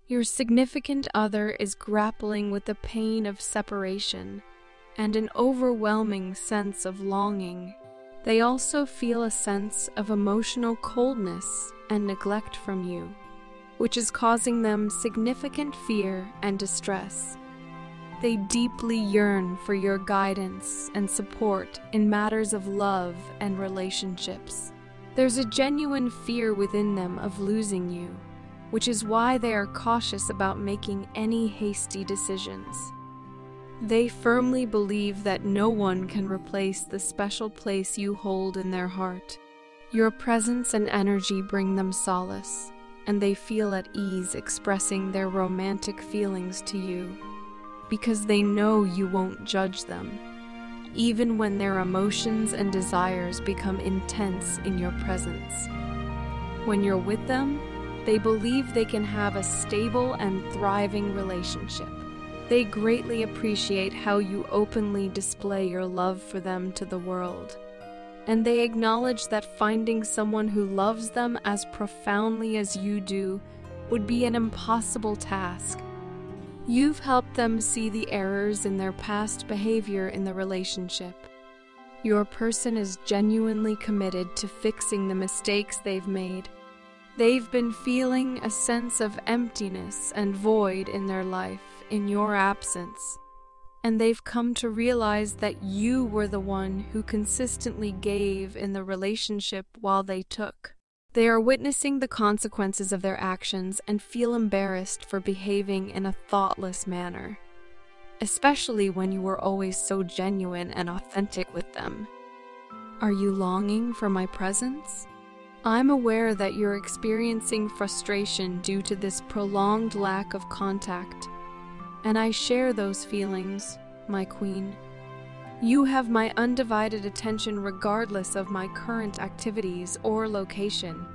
Your significant other is grappling with the pain of separation and an overwhelming sense of longing. They also feel a sense of emotional coldness and neglect from you, which is causing them significant fear and distress. They deeply yearn for your guidance and support in matters of love and relationships. There's a genuine fear within them of losing you, which is why they are cautious about making any hasty decisions. They firmly believe that no one can replace the special place you hold in their heart. Your presence and energy bring them solace, and they feel at ease expressing their romantic feelings to you, because they know you won't judge them, even when their emotions and desires become intense in your presence. When you're with them, they believe they can have a stable and thriving relationship. They greatly appreciate how you openly display your love for them to the world, and they acknowledge that finding someone who loves them as profoundly as you do would be an impossible task. You've helped them see the errors in their past behavior in the relationship. Your person is genuinely committed to fixing the mistakes they've made. They've been feeling a sense of emptiness and void in their life in your absence, and they've come to realize that you were the one who consistently gave in the relationship while they took. They are witnessing the consequences of their actions and feel embarrassed for behaving in a thoughtless manner, especially when you were always so genuine and authentic with them. Are you longing for my presence? I'm aware that you're experiencing frustration due to this prolonged lack of contact, and I share those feelings, my queen. You have my undivided attention regardless of my current activities or location.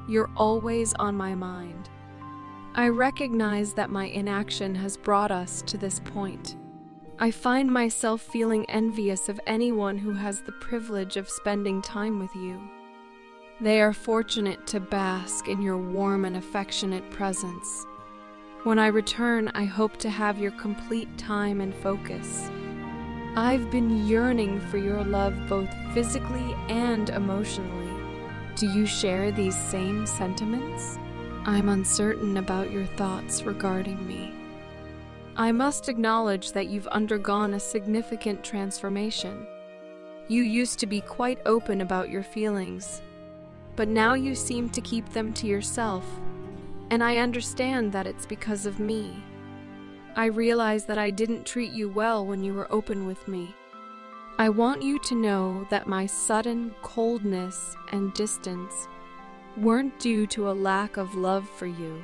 You're always on my mind. I recognize that my inaction has brought us to this point. I find myself feeling envious of anyone who has the privilege of spending time with you. They are fortunate to bask in your warm and affectionate presence. When I return, I hope to have your complete time and focus. I've been yearning for your love both physically and emotionally. Do you share these same sentiments? I'm uncertain about your thoughts regarding me. I must acknowledge that you've undergone a significant transformation. You used to be quite open about your feelings, but now you seem to keep them to yourself, and I understand that it's because of me. I realize that I didn't treat you well when you were open with me. I want you to know that my sudden coldness and distance weren't due to a lack of love for you,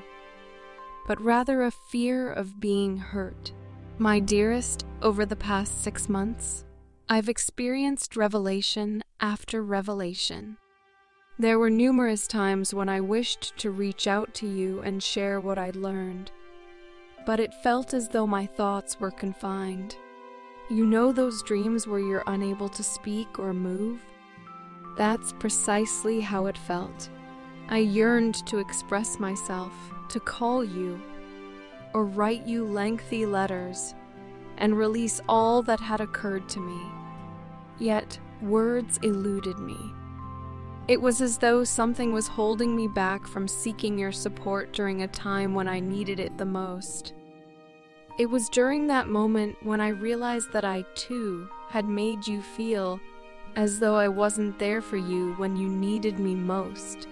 but rather a fear of being hurt. My dearest, over the past 6 months, I've experienced revelation after revelation. There were numerous times when I wished to reach out to you and share what I'd learned, but it felt as though my thoughts were confined. You know those dreams where you're unable to speak or move? That's precisely how it felt. I yearned to express myself, to call you, or write you lengthy letters, and release all that had occurred to me. Yet, words eluded me. It was as though something was holding me back from seeking your support during a time when I needed it the most. It was during that moment when I realized that I, too, had made you feel as though I wasn't there for you when you needed me most.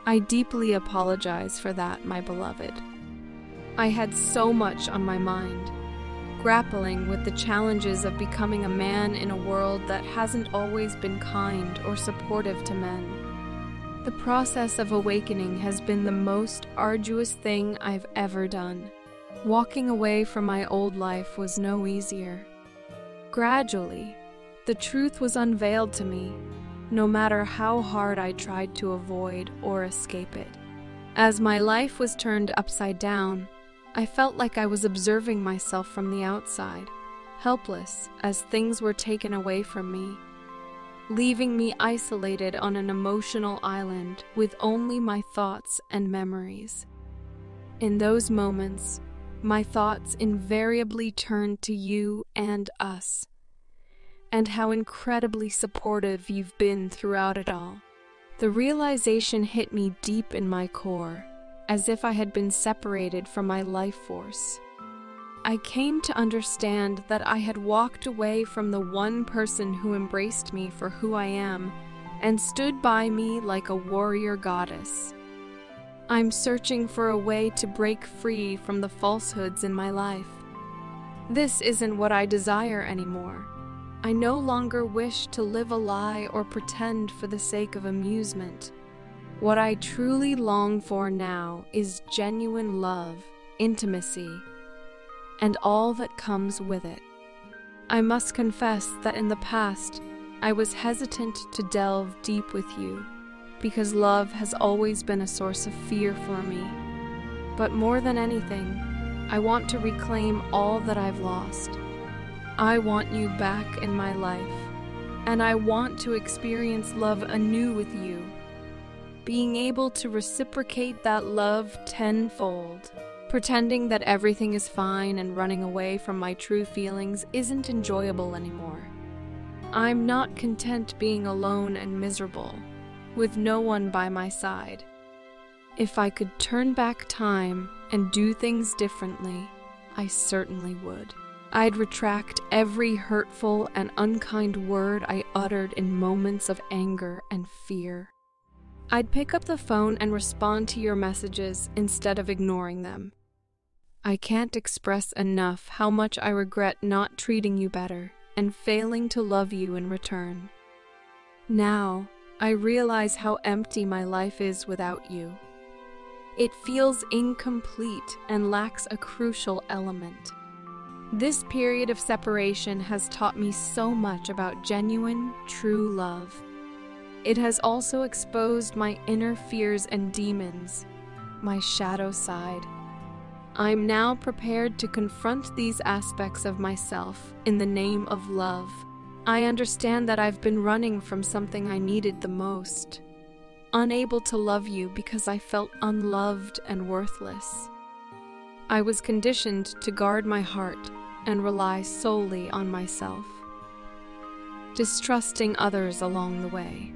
I deeply apologize for that, my beloved. I had so much on my mind, grappling with the challenges of becoming a man in a world that hasn't always been kind or supportive to men. The process of awakening has been the most arduous thing I've ever done. Walking away from my old life was no easier. Gradually, the truth was unveiled to me, no matter how hard I tried to avoid or escape it. As my life was turned upside down, I felt like I was observing myself from the outside, helpless as things were taken away from me, leaving me isolated on an emotional island with only my thoughts and memories. In those moments, my thoughts invariably turned to you and us, and how incredibly supportive you've been throughout it all. The realization hit me deep in my core, as if I had been separated from my life force. I came to understand that I had walked away from the one person who embraced me for who I am and stood by me like a warrior goddess. I'm searching for a way to break free from the falsehoods in my life. This isn't what I desire anymore. I no longer wish to live a lie or pretend for the sake of amusement. What I truly long for now is genuine love, intimacy, and all that comes with it. I must confess that in the past, I was hesitant to delve deep with you, because love has always been a source of fear for me. But more than anything, I want to reclaim all that I've lost. I want you back in my life, and I want to experience love anew with you, being able to reciprocate that love tenfold. Pretending that everything is fine and running away from my true feelings isn't enjoyable anymore. I'm not content being alone and miserable, with no one by my side. If I could turn back time and do things differently, I certainly would. I'd retract every hurtful and unkind word I uttered in moments of anger and fear. I'd pick up the phone and respond to your messages instead of ignoring them. I can't express enough how much I regret not treating you better and failing to love you in return. Now, I realize how empty my life is without you. It feels incomplete and lacks a crucial element. This period of separation has taught me so much about genuine, true love. It has also exposed my inner fears and demons, my shadow side. I'm now prepared to confront these aspects of myself in the name of love. I understand that I've been running from something I needed the most, unable to love you because I felt unloved and worthless. I was conditioned to guard my heart and rely solely on myself, distrusting others along the way.